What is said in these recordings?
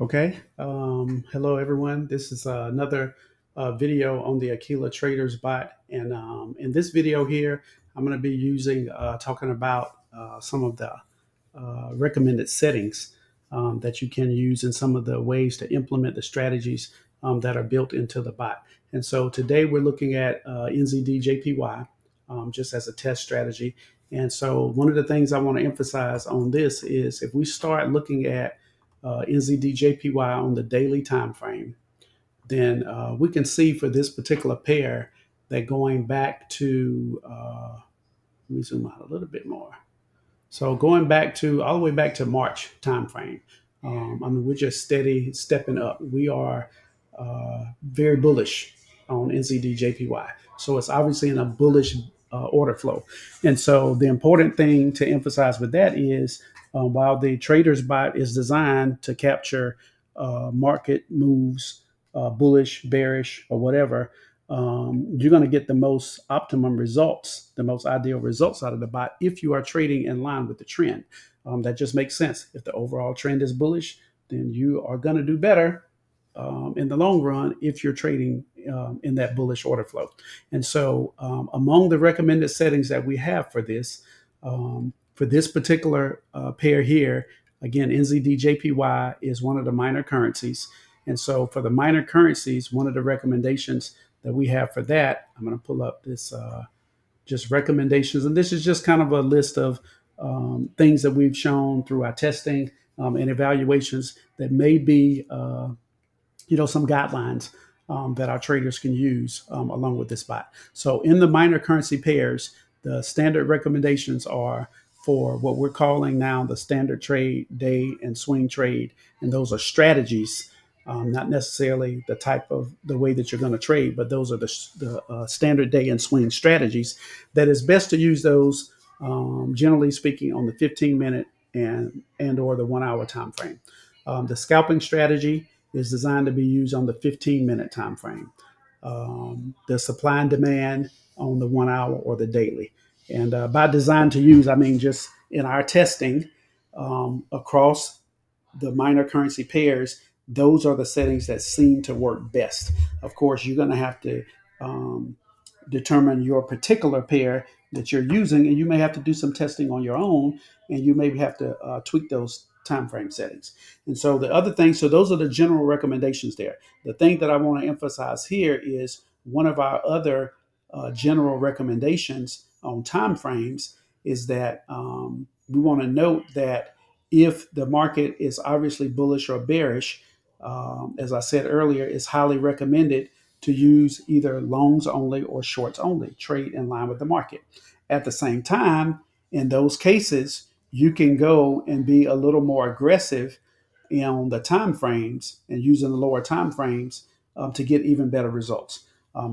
Okay. Hello, everyone. This is another video on the Akeelah Traders bot. And in this video here, I'm going to be talking about some of the recommended settings that you can use and some of the ways to implement the strategies that are built into the bot. And so today we're looking at NZD just as a test strategy. And so one of the things I want to emphasize on this is if we start looking at NZD on the daily time frame, then we can see for this particular pair that going back to, let me zoom out a little bit more. So going back to all the way back to March timeframe, I mean, we're just steady stepping up. We are very bullish on NZD. So it's obviously in a bullish order flow. And so the important thing to emphasize with that is while the trader's bot is designed to capture market moves, bullish, bearish, or whatever, you're going to get the most optimum results, the most ideal results out of the bot if you are trading in line with the trend. That just makes sense. If the overall trend is bullish, then you are going to do better in the long run if you're trading in that bullish order flow. And so, among the recommended settings that we have for this particular pair here, again, NZD is one of the minor currencies. And so, for the minor currencies, one of the recommendations that we have for that, I'm going to pull up this just recommendations. And this is just kind of a list of things that we've shown through our testing and evaluations that may be some guidelines that our traders can use along with this bot. So in the minor currency pairs, the standard recommendations are for what we're calling now the standard trade, day, and swing trade. And those are strategies, not necessarily the way that you're going to trade, but those are the standard day and swing strategies. That is best to use those, generally speaking, on the 15-minute and or the 1 hour time frame. The scalping strategy is designed to be used on the 15-minute time frame. The supply and demand on the 1 hour or the daily. And by design to use, I mean just in our testing across the minor currency pairs, those are the settings that seem to work best. Of course, you're going to have to determine your particular pair that you're using, and you may have to do some testing on your own, and you maybe have to tweak those time frame settings. And so the other thing, so those are the general recommendations there. The thing that I want to emphasize here is one of our other general recommendations on time frames is that we want to note that if the market is obviously bullish or bearish, as I said earlier, it's highly recommended to use either longs only or shorts only, trade in line with the market. At the same time, in those cases, you can go and be a little more aggressive on the time frames and using the lower time frames to get even better results.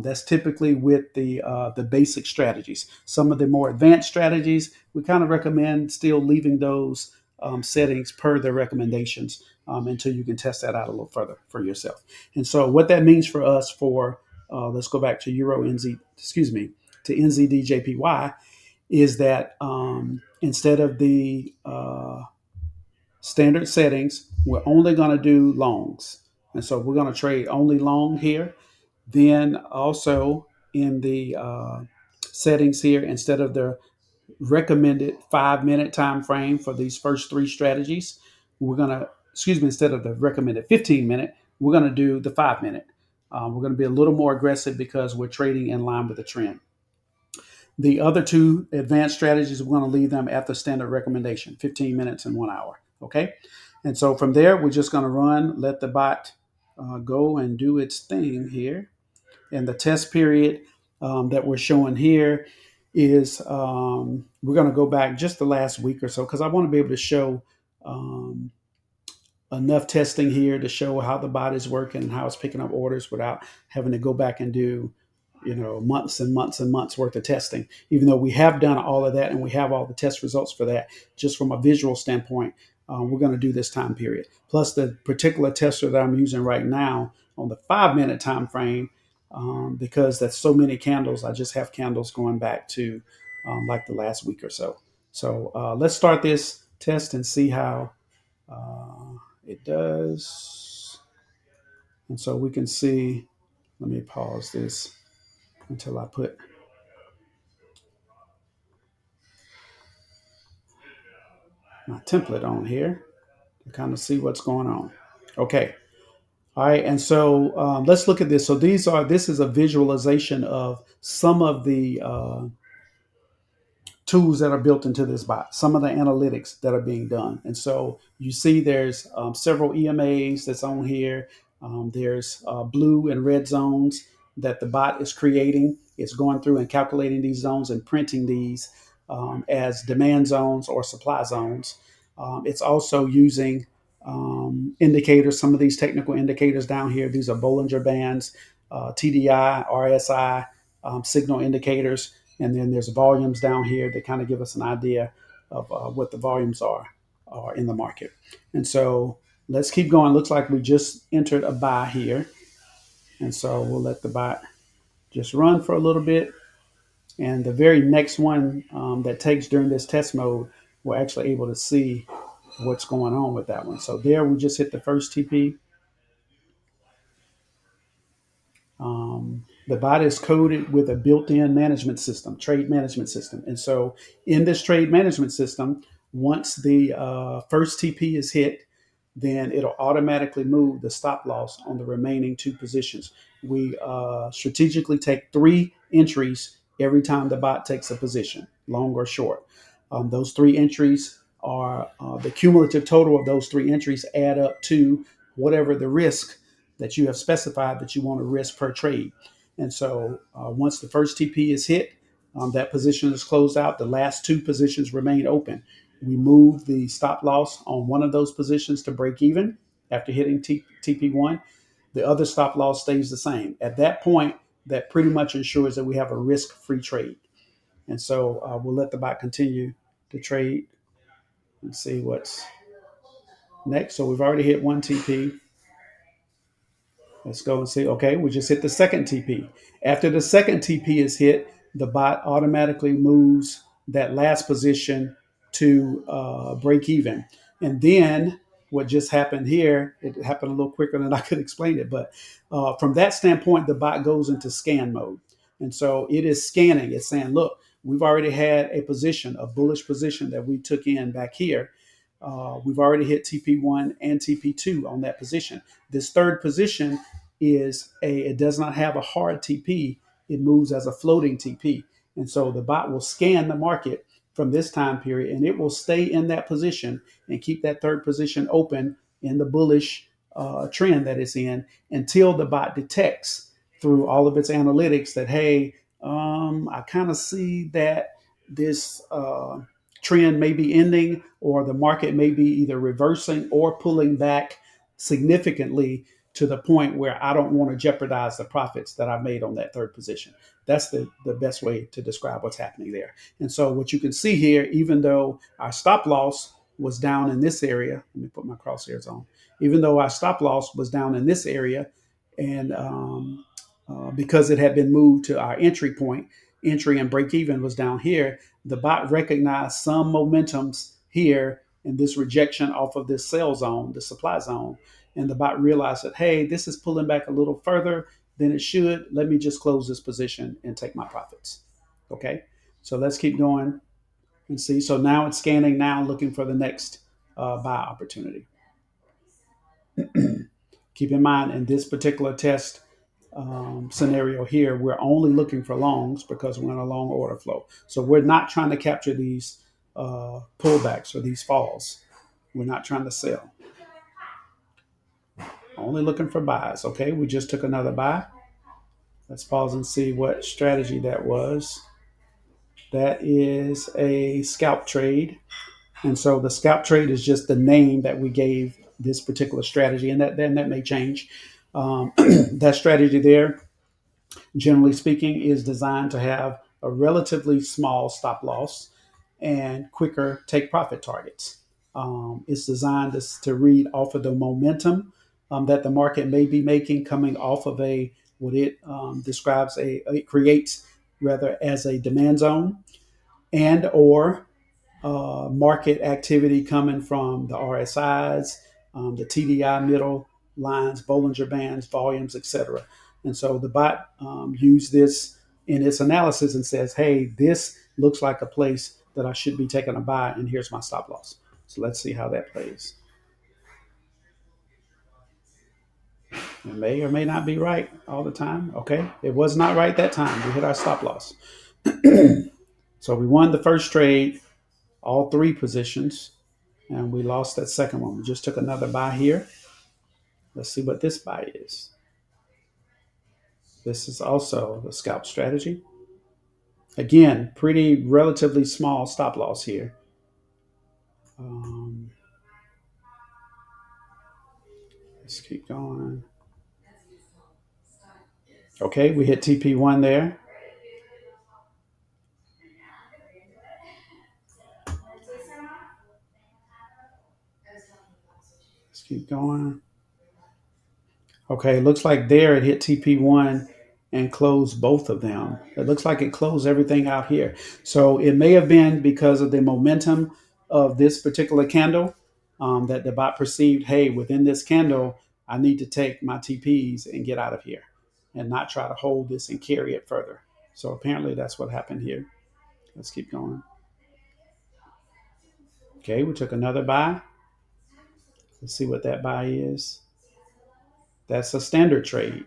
That's typically with the basic strategies. Some of the more advanced strategies, we kind of recommend still leaving those settings per the recommendations until you can test that out a little further for yourself. And so, what that means for us let's go back to to NZD is that instead of the standard settings, we're only going to do longs. And so we're going to trade only long here. Then also in the settings here, instead of the recommended 5 minute time frame for these first three strategies, instead of the recommended 15 minute, we're going to do the 5 minute. We're going to be a little more aggressive because we're trading in line with the trend. The other two advanced strategies, we're going to leave them at the standard recommendation, 15 minutes and 1 hour. Okay. And so from there, we're just going to let the bot go and do its thing here. And the test period that we're showing here is we're going to go back just the last week or so because I want to be able to show um, enough testing here to show how the bot is working and how it's picking up orders without having to go back and do months and months and months worth of testing, even though we have done all of that and we have all the test results for that. Just from a visual standpoint, we're going to do this time period plus the particular tester that I'm using right now on the 5 minute time frame, because that's so many candles. I just have candles going back to like the last week or so. So let's start this test and see how It does. And so we can see, let me pause this until I put my template on here to kind of see what's going on. Okay. All right. And so let's look at this. So this is a visualization of some of the tools that are built into this bot, some of the analytics that are being done. And so you see there's several EMAs that's on here. There's blue and red zones that the bot is creating. It's going through and calculating these zones and printing these as demand zones or supply zones. It's also using indicators, some of these technical indicators down here. These are Bollinger Bands, TDI, RSI, signal indicators, and then there's volumes down here that kind of give us an idea of what the volumes are in the market. And so let's keep going. Looks like we just entered a buy here, and so we'll let the buy just run for a little bit. And the very next one that takes during this test mode, we're actually able to see what's going on with that one. So there we just hit the first TP. The bot is coded with a built-in management system, trade management system. And so in this trade management system, once the first TP is hit, then it'll automatically move the stop loss on the remaining two positions. We strategically take three entries every time the bot takes a position, long or short. Those three entries are the cumulative total of those three entries add up to whatever the risk that you have specified that you want to risk per trade. And so once the first TP is hit, that position is closed out. The last two positions remain open. We move the stop loss on one of those positions to break even after hitting TP1. The other stop loss stays the same. At that point, that pretty much ensures that we have a risk-free trade. And so we'll let the bot continue to trade and see what's next. So we've already hit one TP. Let's go and see. Okay, we just hit the second TP. After the second TP is hit, the bot automatically moves that last position to break even. And then what just happened here, it happened a little quicker than I could explain it. But from that standpoint, the bot goes into scan mode. And so it is scanning. It's saying, look, we've already had a position, a bullish position that we took in back here. We've already hit TP1 and TP2 on that position. This third position it does not have a hard TP. It moves as a floating TP. And so the bot will scan the market from this time period and it will stay in that position and keep that third position open in the bullish trend that it's in until the bot detects through all of its analytics that, hey, I kind of see that this trend may be ending or the market may be either reversing or pulling back significantly to the point where I don't want to jeopardize the profits that I made on that third position. That's the best way to describe what's happening there. And so what you can see here, even though our stop loss was down in this area, let me put my crosshairs on, even though our stop loss was down in this area, and because it had been moved to our entry point, entry and break even was down here, the bot recognized some momentums here and this rejection off of this sell zone, the supply zone. And the bot realized that, hey, this is pulling back a little further than it should. Let me just close this position and take my profits. Okay, so let's keep going and see. So now it's scanning now, looking for the next buy opportunity. Keep in mind, in this particular test scenario here, we're only looking for longs because we're in a long order flow. So we're not trying to capture these pullbacks or these falls. We're not trying to sell. Only looking for buys. Okay, we just took another buy. Let's pause and see what strategy that was. That is a scalp trade. And so the scalp trade is just the name that we gave this particular strategy, and that may change. That strategy there, generally speaking, is designed to have a relatively small stop loss and quicker take profit targets. It's designed to read off of the momentum that the market may be making coming off of what it describes it creates rather as a demand zone and or market activity coming from the RSIs the TDI middle lines, Bollinger Bands, volumes, etc. And so the bot used this in its analysis and says, hey, this looks like a place that I should be taking a buy, and here's my stop loss. So let's see how that plays. It may or may not be right all the time. Okay, it was not right that time. We hit our stop loss. So we won the first trade, all three positions, and we lost that second one. We just took another buy here. Let's see what this buy is. This is also the scalp strategy. Again, pretty relatively small stop loss here. Um, let's keep going. Okay, we hit TP1 there. Let's keep going. Okay, looks like there it hit TP1 and closed both of them. It looks like it closed everything out here. So it may have been because of the momentum of this particular candle that the bot perceived, hey, within this candle, I need to take my TPs and get out of here and not try to hold this and carry it further. So apparently that's what happened here. Let's keep going. Okay, we took another buy. Let's see what that buy is. That's a standard trade.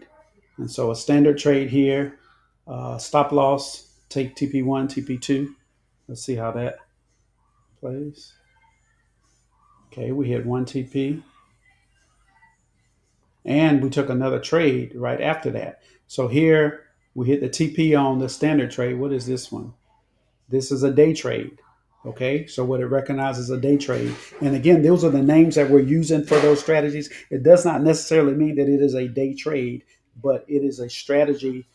And so a standard trade here, stop loss, take TP1, TP2. Let's see how that plays. Okay, we hit one TP. And we took another trade right after that. So here we hit the TP on the standard trade. What is this one? This is a day trade. Okay, so what it recognizes a day trade. And again, those are the names that we're using for those strategies. It does not necessarily mean that it is a day trade, but it is a strategy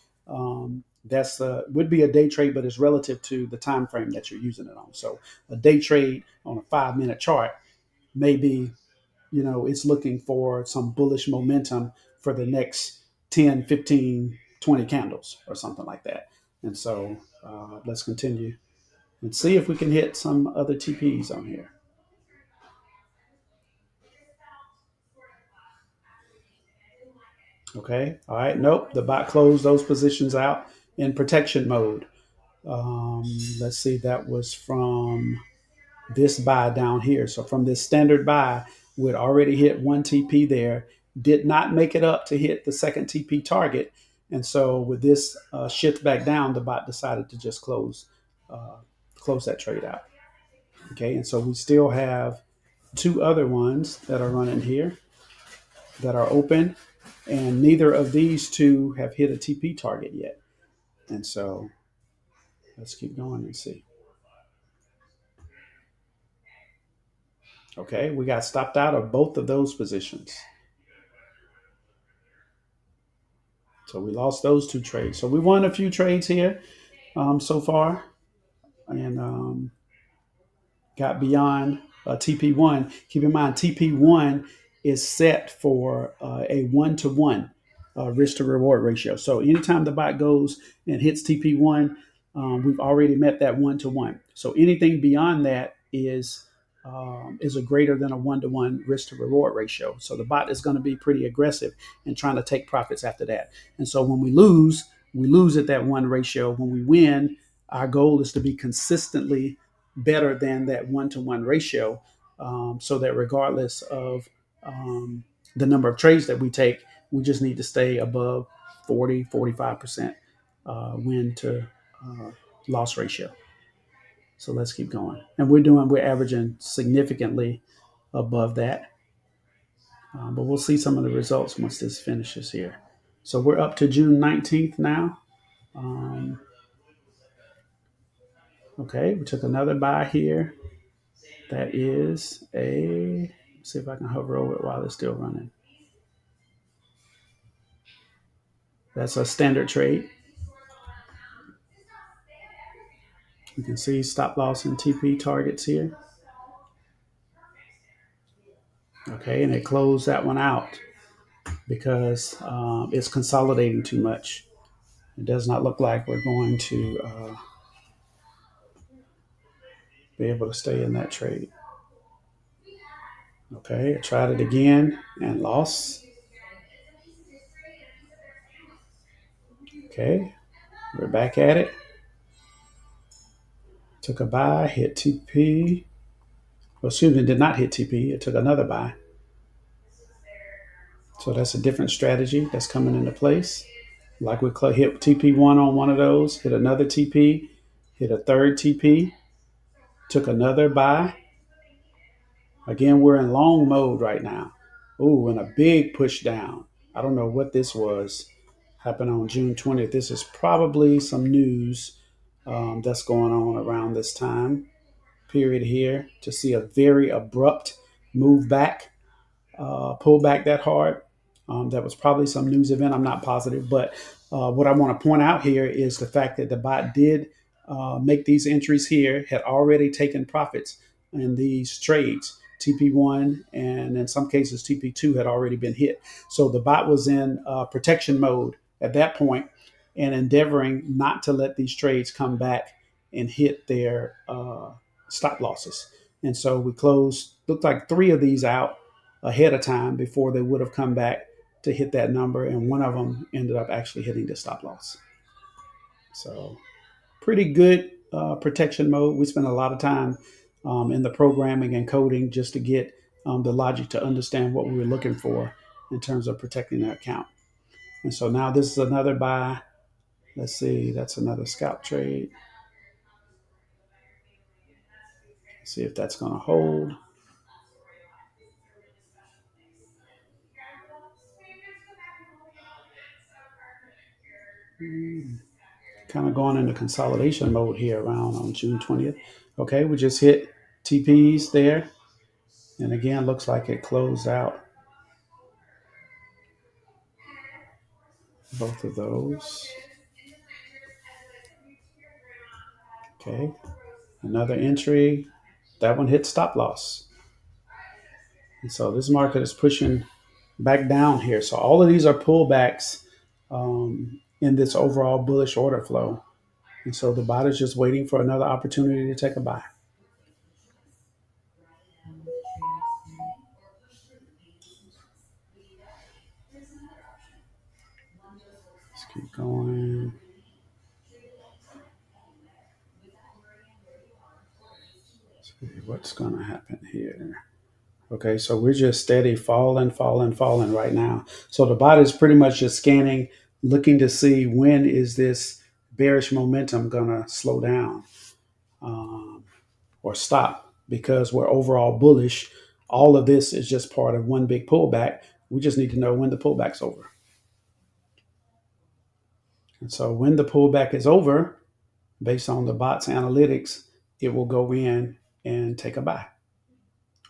that's would be a day trade, but it's relative to the time frame that you're using it on. So a day trade on a 5-minute chart may be, it's looking for some bullish momentum for the next 10, 15, 20 candles or something like that. And so let's continue and see if we can hit some other TPs on here. Okay. All right. Nope. The bot closed those positions out in protection mode. Um, let's see. That was from this buy down here. So from this standard buy, we had already hit one TP there, did not make it up to hit the second TP target. And so with this shift back down, the bot decided to just close that trade out. Okay. And so we still have two other ones that are running here that are open, and neither of these two have hit a TP target yet. And so let's keep going and see. Okay, we got stopped out of both of those positions. So we lost those two trades. So we won a few trades here so far, and got beyond TP1. Keep in mind, TP1 is set for a 1-to-1 risk to reward ratio. So anytime the bot goes and hits TP1, we've already met that 1-to-1. So anything beyond that is a greater than a 1-to-1 risk to reward ratio. So the bot is going to be pretty aggressive in trying to take profits after that. And so when we lose at that one ratio. When we win, our goal is to be consistently better than that 1-to-1 ratio, so that regardless of the number of trades that we take, we just need to stay above 40-45% win to loss ratio. So let's keep going. And we're averaging significantly above that. But we'll see some of the results once this finishes here. So we're up to June 19th now. Um, okay, we took another buy here. That is let's see if I can hover over it while it's still running. That's a standard trade. You can see stop loss and TP targets here. Okay, and it closed that one out because it's consolidating too much. It does not look like we're going to be able to stay in that trade. Okay, I tried it again and lost. Okay, we're back at it. Took a buy, hit TP. Well, excuse me, did not hit TP. It took another buy. So that's a different strategy that's coming into place. Like we hit TP1 on one of those, hit another TP, hit a third TP, took another buy. Again, we're in long mode right now. Ooh, and a big push down. I don't know what this was. Happened on June 20th. This is probably some news that's going on around this time period here to see a very abrupt move back, pull back that hard. That was probably some news event. I'm not positive, but what I want to point out here is the fact that the bot did make these entries here, had already taken profits in these trades. TP1 and in some cases TP2 had already been hit. So the bot was in protection mode at that point and endeavoring not to let these trades come back and hit their stop losses. And so we closed, looked like three of these out ahead of time before they would have come back to hit that number. And one of them ended up actually hitting the stop loss. So pretty good protection mode. We spent a lot of time in the programming and coding just to get the logic to understand what we were looking for in terms of protecting the account. And so now this is another buy. Let's see, that's another scalp trade. See if that's going to hold. Kind of going into consolidation mode here around on June 20th. Okay, we just hit TPs there. And again, looks like it closed out both of those. Okay, another entry. That one hit stop loss. And so this market is pushing back down here. So all of these are pullbacks in this overall bullish order flow. And so the bot is just waiting for another opportunity to take a buy. Let's keep going. Let's see what's going to happen here. Okay, so we're just steady falling, falling, falling right now. So the bot is pretty much just scanning, looking to see when is this bearish momentum gonna slow down or stop because we're overall bullish. All of this is just part of one big pullback. We just need to know when the pullback's over. And so when the pullback is over, based on the bot's analytics, it will go in and take a buy,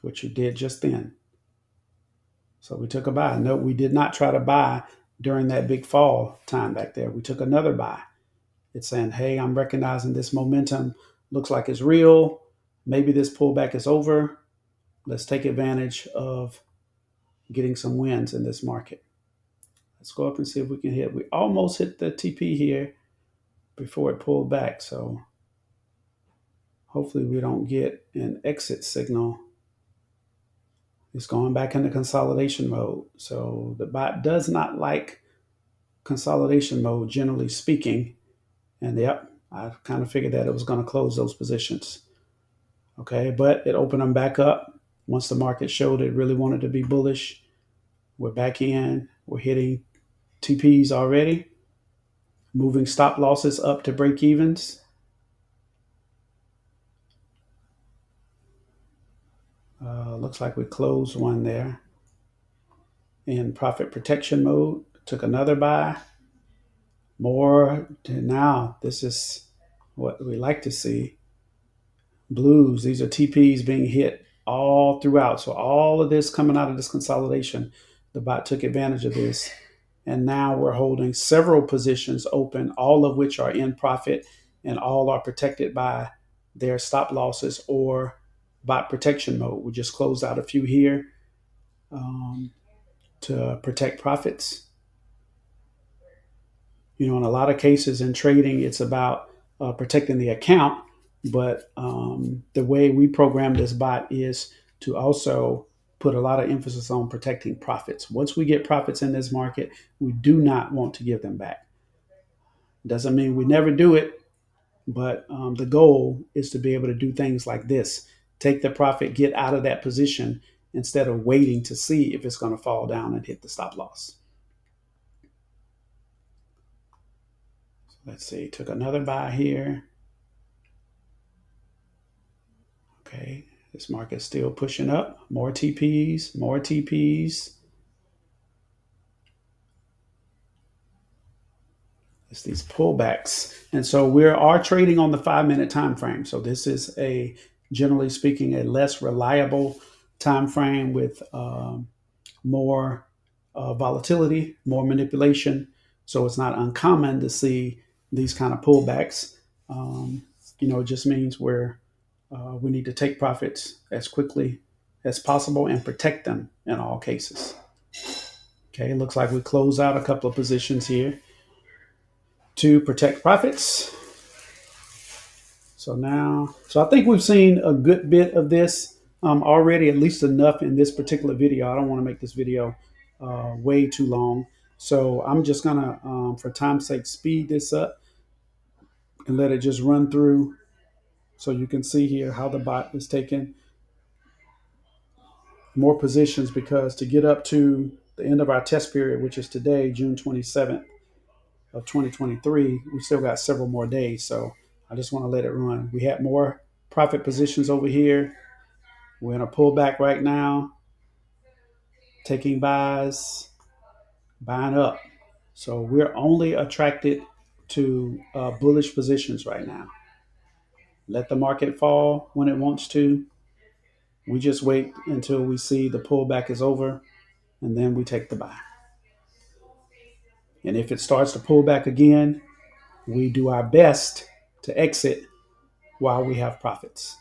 which you did just then. So we took a buy. No, we did not try to buy during that big fall time back there. We took another buy. It's saying, hey, I'm recognizing this momentum looks like it's real. Maybe this pullback is over. Let's take advantage of getting some wins in this market. Let's go up and see if we can hit. We almost hit the TP here before it pulled back. So hopefully we don't get an exit signal. It's going back into consolidation mode. So the bot does not like consolidation mode, generally speaking. And yep, I kind of figured that it was going to close those positions. Okay, but it opened them back up once the market showed it really wanted to be bullish. We're back in. We're hitting TPs already, moving stop losses up to break evens. Looks like we closed one there in profit protection mode. Took another buy. More now. This is what we like to see. Blues, these are TPs being hit all throughout. So all of this coming out of this consolidation, the bot took advantage of this. And now we're holding several positions open, all of which are in profit and all are protected by their stop losses or bot protection mode. We just closed out a few here to protect profits. In a lot of cases in trading, it's about protecting the account. But the way we program this bot is to also put a lot of emphasis on protecting profits. Once we get profits in this market, we do not want to give them back. Doesn't mean we never do it, but the goal is to be able to do things like this: take the profit, get out of that position instead of waiting to see if it's going to fall down and hit the stop loss. Let's see, took another buy here. Okay, this market's still pushing up. More TPs, more TPs. It's these pullbacks. And so we are trading on the 5-minute time frame. So this is a, generally speaking, a less reliable time frame with more volatility, more manipulation. So it's not uncommon to see these kind of pullbacks. It just means we need to take profits as quickly as possible and protect them in all cases. Okay, it looks like we close out a couple of positions here to protect profits. So I think we've seen a good bit of this already, at least enough in this particular video. I don't want to make this video way too long. So I'm just gonna, for time's sake, speed this up and let it just run through so you can see here how the bot is taking more positions, because to get up to the end of our test period, which is today, June 27th of 2023, we still got several more days. So I just want to let it run. We had more profit positions over here. We're in a pullback right now, taking buys, buying up. So we're only attracted to bullish positions right now. Let the market fall when it wants to. We just wait until we see the pullback is over, and then we take the buy. And if it starts to pull back again, we do our best to exit while we have profits.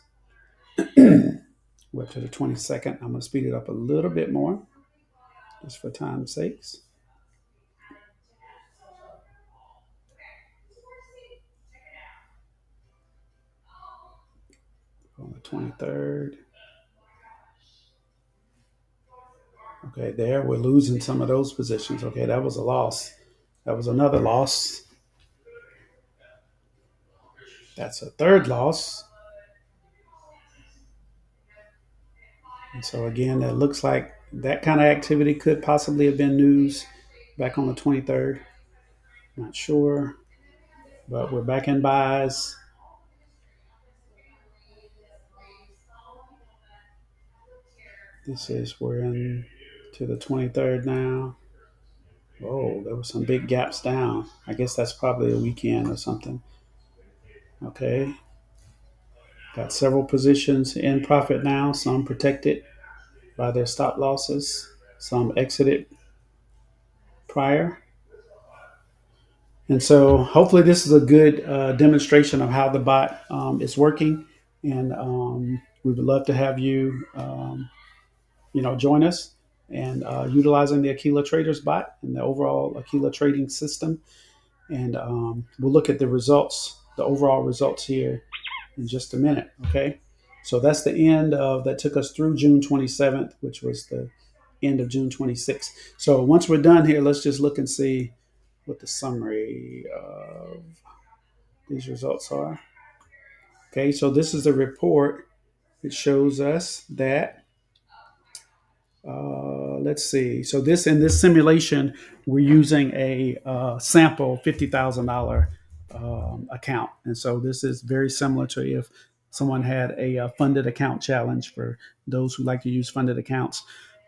We're up to the 22nd. I'm going to speed it up a little bit more just for time's sakes. On the 23rd. Okay, there we're losing some of those positions. Okay, that was a loss. That was another loss. That's a third loss. And so again, that looks like that kind of activity could possibly have been news back on the 23rd. Not sure, but we're back in buys. We're in to the 23rd now. Oh, there were some big gaps down. I guess that's probably a weekend or something. Okay. Got several positions in profit now, some protected by their stop losses, some exited prior. And so hopefully this is a good demonstration of how the bot is working. And we would love to have you, join us and utilizing the Akeelah Traders bot and the overall Akeelah trading system. And we'll look at the results, the overall results here in just a minute. Okay. So that's the end of that, took us through June 27th, which was the end of June 26th. So once we're done here, let's just look and see what the summary of these results are. Okay, so this is a report. It shows us that, let's see. So in this simulation, we're using a sample $50,000 account. And so this is very similar to if someone had a funded account challenge, for those who like to use funded accounts.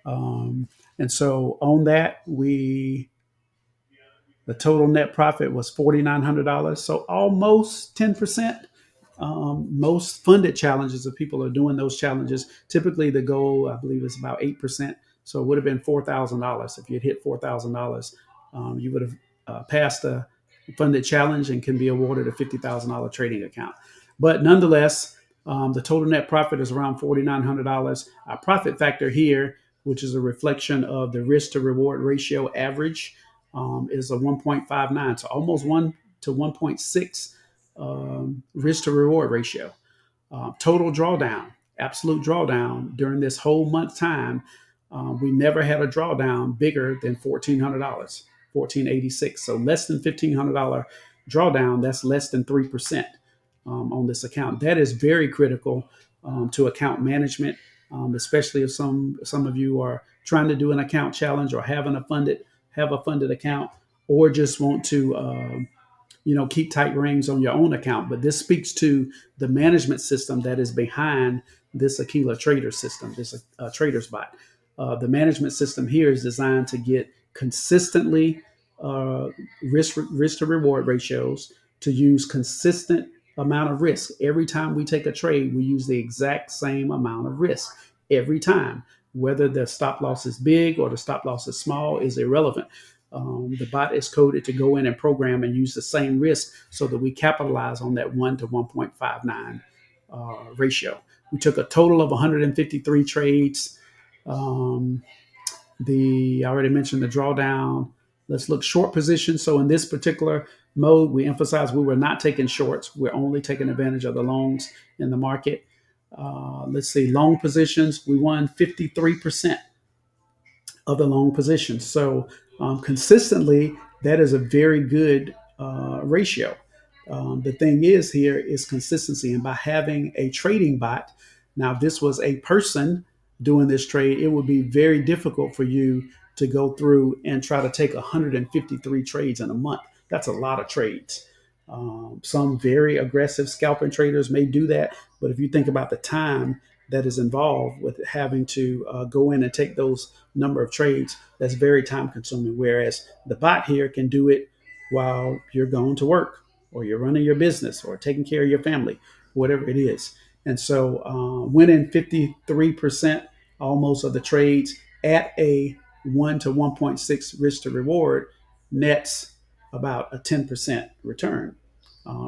And so on that, the total net profit was $4,900, so almost 10%. Most funded challenges, if people are doing those challenges, typically the goal, I believe, is about 8%. So it would have been $4,000. If you had hit $4,000, you would have passed a funded challenge and can be awarded a $50,000 trading account. But nonetheless, the total net profit is around $4,900. Our profit factor here, which is a reflection of the risk to reward ratio average, is a 1.59, so almost 1 to 1.6 risk to reward ratio. Total drawdown absolute drawdown during this whole month time. We never had a drawdown bigger than $1,400, 1486. So less than $1,500 drawdown. That's less than 3% on this account. That is very critical to account management, especially if some of you are trying to do an account challenge or have a funded account, or just want to keep tight reins on your own account. But this speaks to the management system that is behind this Akeelah trader system, this traders bot. The management system here is designed to get consistently risk to reward ratios, to use consistent amount of risk. Every time we take a trade, we use the exact same amount of risk every time. Whether the stop loss is big or the stop loss is small is irrelevant. The bot is coded to go in and program and use the same risk so that we capitalize on that 1 to 1.59 ratio. We took a total of 153 trades. I already mentioned the drawdown. Let's look short position. So in this particular mode, we emphasize we were not taking shorts. We're only taking advantage of the longs in the market. Let's see, long positions, we won 53% of the long positions. So consistently, that is a very good ratio. The thing is here is consistency. And by having a trading bot, now if this was a person doing this trade, it would be very difficult for you to go through and try to take 153 trades in a month. That's a lot of trades. Some very aggressive scalping traders may do that, but if you think about the time that is involved with having to go in and take those number of trades, that's very time consuming. Whereas the bot here can do it while you're going to work, or you're running your business, or taking care of your family, whatever it is. And so winning 53% almost of the trades at a 1 to 1.6 risk to reward nets about a 10% return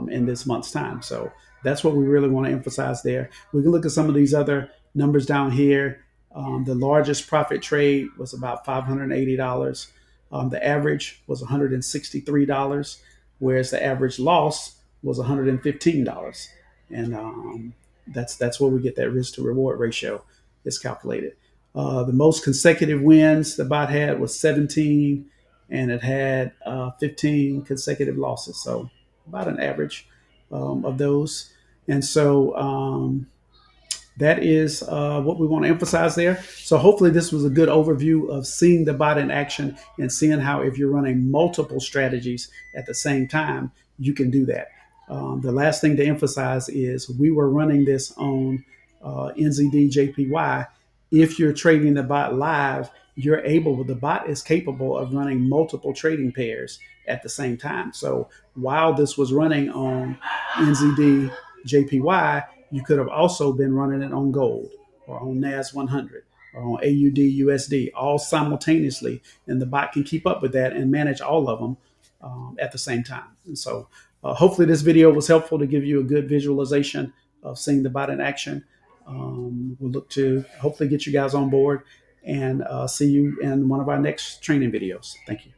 in this month's time. So that's what we really want to emphasize there. We can look at some of these other numbers down here. The largest profit trade was about $580. The average was $163, whereas the average loss was $115. And that's where we get that risk to reward ratio is calculated. The most consecutive wins the bot had was 17, and it had 15 consecutive losses. So about an average of those. And so that is what we want to emphasize there. So hopefully this was a good overview of seeing the bot in action and seeing how, if you're running multiple strategies at the same time, you can do that. The last thing to emphasize is we were running this on NZD JPY. If you're trading the bot live, the bot is capable of running multiple trading pairs at the same time. So while this was running on NZD JPY, you could have also been running it on gold or on NAS 100 or on AUD USD all simultaneously. And the bot can keep up with that and manage all of them at the same time. And so hopefully this video was helpful to give you a good visualization of seeing the bot in action. We'll look to hopefully get you guys on board and see you in one of our next training videos. Thank you.